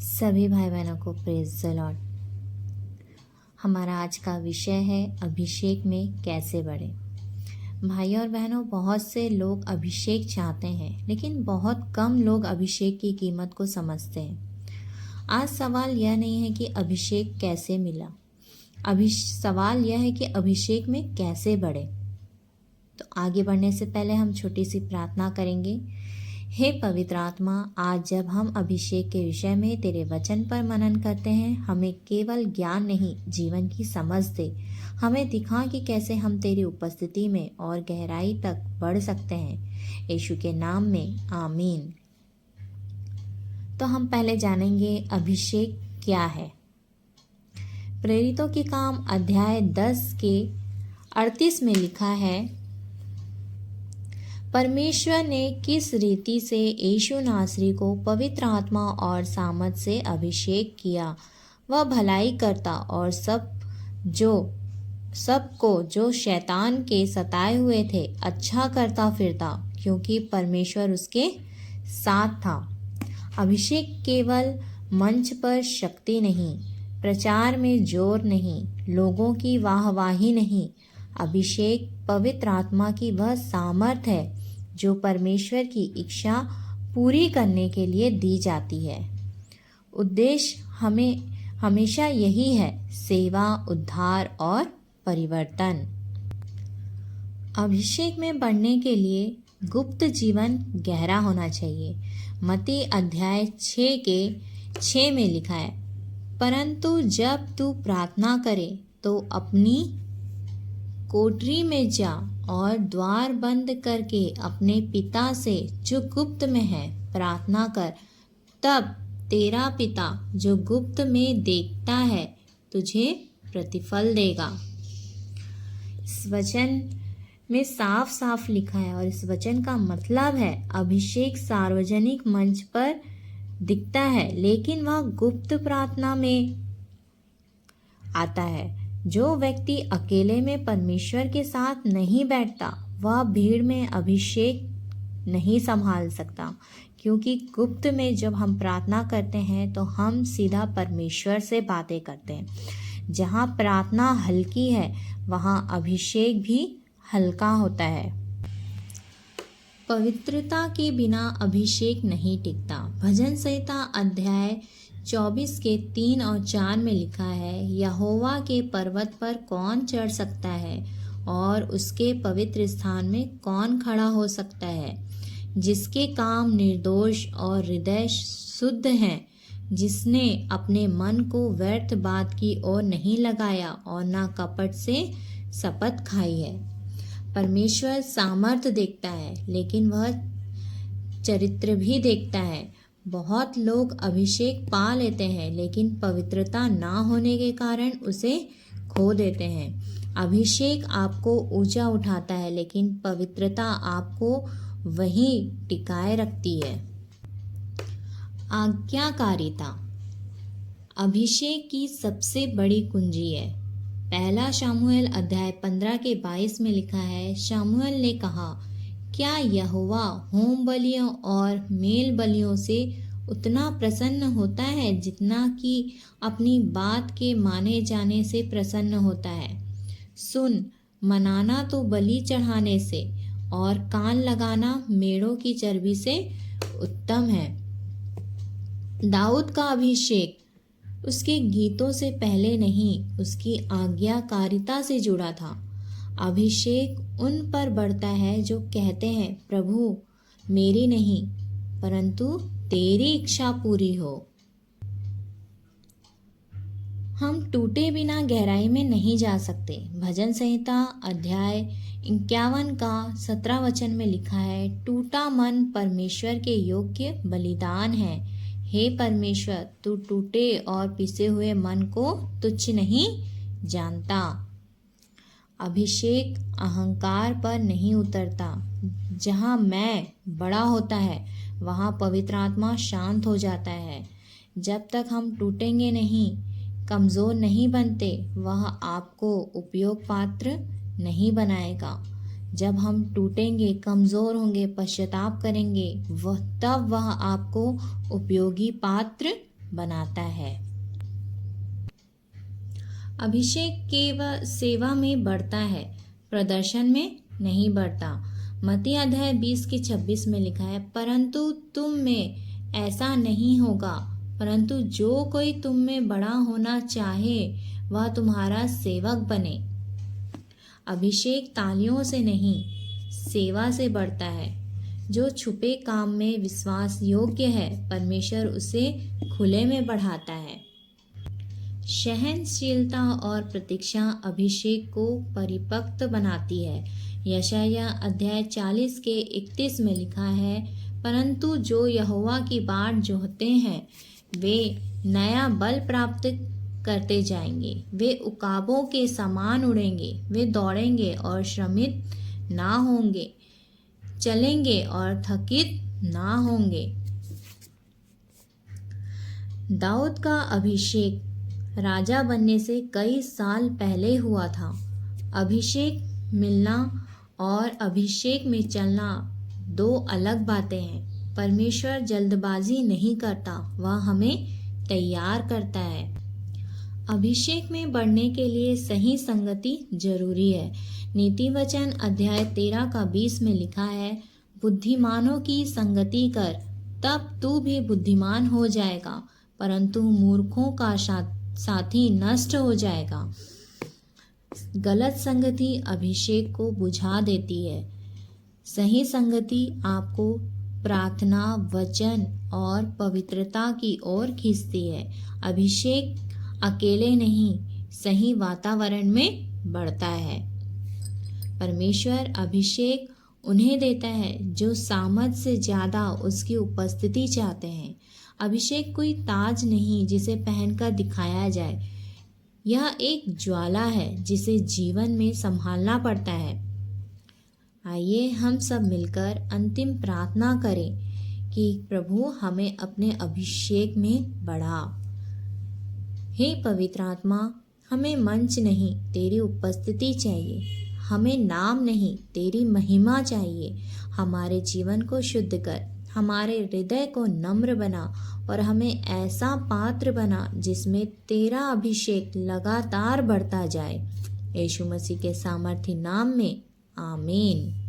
सभी भाई बहनों को प्रेज द लॉर्ड। हमारा आज का विषय है अभिषेक में कैसे बढ़े। भाई और बहनों, बहुत से लोग अभिषेक चाहते हैं, लेकिन बहुत कम लोग अभिषेक की कीमत को समझते हैं। आज सवाल यह नहीं है कि अभिषेक कैसे मिला, सवाल यह है कि अभिषेक में कैसे बढ़े। तो आगे बढ़ने से पहले हम छोटी सी प्रार्थना करेंगे। हे पवित्र आत्मा, आज जब हम अभिषेक के विषय में तेरे वचन पर मनन करते हैं, हमें केवल ज्ञान नहीं, जीवन की समझ दे। हमें दिखा कि कैसे हम तेरी उपस्थिति में और गहराई तक बढ़ सकते हैं। यीशु के नाम में आमीन। तो हम पहले जानेंगे अभिषेक क्या है। प्रेरितों के काम अध्याय 10 के 38 में लिखा है, परमेश्वर ने किस रीति से यीशु नासरी को पवित्र आत्मा और सामर्थ से अभिषेक किया। वह भलाई करता और सबको जो शैतान के सताए हुए थे अच्छा करता फिरता, क्योंकि परमेश्वर उसके साथ था। अभिषेक केवल मंच पर शक्ति नहीं, प्रचार में जोर नहीं, लोगों की वाहवाही नहीं। अभिषेक पवित्र आत्मा की वह सामर्थ है जो परमेश्वर की इच्छा पूरी करने के लिए दी जाती है। उद्देश्य हमेशा यही है, सेवा, उद्धार और परिवर्तन। अभिषेक में बढ़ने के लिए गुप्त जीवन गहरा होना चाहिए। मत्ती अध्याय 6 के 6 में लिखा है, परंतु जब तू प्रार्थना करे तो अपनी कोठरी में जा और द्वार बंद करके अपने पिता से जो गुप्त में है प्रार्थना कर, तब तेरा पिता जो गुप्त में देखता है तुझे प्रतिफल देगा। इस वचन में साफ साफ लिखा है और इस वचन का मतलब है अभिषेक सार्वजनिक मंच पर दिखता है, लेकिन वह गुप्त प्रार्थना में आता है। जो व्यक्ति अकेले में परमेश्वर के साथ नहीं बैठता, वह भीड़ में अभिषेक नहीं संभाल सकता, क्योंकि गुप्त में जब हम प्रार्थना करते हैं तो हम सीधा परमेश्वर से बातें करते हैं। जहाँ प्रार्थना हल्की है, वहाँ अभिषेक भी हल्का होता है। पवित्रता के बिना अभिषेक नहीं टिकता। भजन संहिता अध्याय 24 के 3 और 4 में लिखा है, यहोवा के पर्वत पर कौन चढ़ सकता है और उसके पवित्र स्थान में कौन खड़ा हो सकता है। जिसके काम निर्दोष और हृदय शुद्ध हैं, जिसने अपने मन को व्यर्थ बात की ओर नहीं लगाया और ना कपट से शपथ खाई है। परमेश्वर सामर्थ्य देखता है, लेकिन वह चरित्र भी देखता है। बहुत लोग अभिषेक पा लेते हैं, लेकिन पवित्रता ना होने के कारण उसे खो देते हैं। अभिषेक आपको ऊंचा उठाता है, लेकिन पवित्रता आपको वहीं टिकाए रखती है। आज्ञाकारिता अभिषेक की सबसे बड़ी कुंजी है। पहला शमूएल अध्याय 15 के 22 में लिखा है, शमूएल ने कहा, क्या यहोवा होम बलियों और मेल बलियों से उतना प्रसन्न होता है जितना कि अपनी बात के माने जाने से प्रसन्न होता है। सुन, मनाना तो बलि चढ़ाने से और कान लगाना मेढ़ों की चर्बी से उत्तम है। दाऊद का अभिषेक उसके गीतों से पहले नहीं, उसकी आज्ञाकारिता से जुड़ा था। अभिषेक उन पर बढ़ता है जो कहते हैं, प्रभु मेरी नहीं परंतु तेरी इच्छा पूरी हो। हम टूटे बिना गहराई में नहीं जा सकते। भजन संहिता अध्याय 51 का 17 वचन में लिखा है, टूटा मन परमेश्वर के योग्य बलिदान है। हे परमेश्वर, तू टूटे और पिसे हुए मन को तुच्छ नहीं जानता। अभिषेक अहंकार पर नहीं उतरता। जहाँ मैं बड़ा होता है, वहाँ पवित्र आत्मा शांत हो जाता है। जब तक हम टूटेंगे नहीं, कमज़ोर नहीं बनते, वह आपको उपयोग पात्र नहीं बनाएगा। जब हम टूटेंगे, कमज़ोर होंगे, पश्चाताप करेंगे, तब वह आपको उपयोगी पात्र बनाता है। अभिषेक केवल सेवा में बढ़ता है, प्रदर्शन में नहीं बढ़ता। मत्ती अध्याय 20 के 26 में लिखा है, परंतु तुम में ऐसा नहीं होगा, परंतु जो कोई तुम में बड़ा होना चाहे वह तुम्हारा सेवक बने। अभिषेक तालियों से नहीं, सेवा से बढ़ता है। जो छुपे काम में विश्वास योग्य है, परमेश्वर उसे खुले में बढ़ाता है। सहनशीलता और प्रतीक्षा अभिषेक को परिपक्व बनाती है। यशायाह अध्याय 40 के 31 में लिखा है, परंतु जो यहोवा की बाट जोहते हैं वे नया बल प्राप्त करते जाएंगे। वे उकाबों के समान उड़ेंगे, वे दौड़ेंगे और श्रमित ना होंगे, चलेंगे और थकित ना होंगे। दाऊद का अभिषेक राजा बनने से कई साल पहले हुआ था। अभिषेक मिलना और अभिषेक में चलना दो अलग बातें हैं। परमेश्वर जल्दबाजी नहीं करता, वह हमें तैयार करता है। अभिषेक में बढ़ने के लिए सही संगति जरूरी है। नीति वचन अध्याय 13 का 20 में लिखा है, बुद्धिमानों की संगति कर, तब तू भी बुद्धिमान हो जाएगा, परंतु मूर्खों का साथी नष्ट हो जाएगा। गलत संगति अभिषेक को बुझा देती है। सही संगति आपको प्रार्थना, वचन और पवित्रता की ओर खींचती है। अभिषेक अकेले नहीं, सही वातावरण में बढ़ता है। परमेश्वर अभिषेक उन्हें देता है जो सामर्थ्य से ज़्यादा उसकी उपस्थिति चाहते हैं। अभिषेक कोई ताज नहीं जिसे पहनकर दिखाया जाए, यह एक ज्वाला है जिसे जीवन में संभालना पड़ता है। आइए हम सब मिलकर अंतिम प्रार्थना करें कि प्रभु हमें अपने अभिषेक में बढ़ा। हे पवित्र आत्मा, हमें मंच नहीं, तेरी उपस्थिति चाहिए। हमें नाम नहीं, तेरी महिमा चाहिए। हमारे जीवन को शुद्ध कर, हमारे हृदय को नम्र बना और हमें ऐसा पात्र बना जिसमें तेरा अभिषेक लगातार बढ़ता जाए। यीशु मसीह के सामर्थी नाम में आमीन।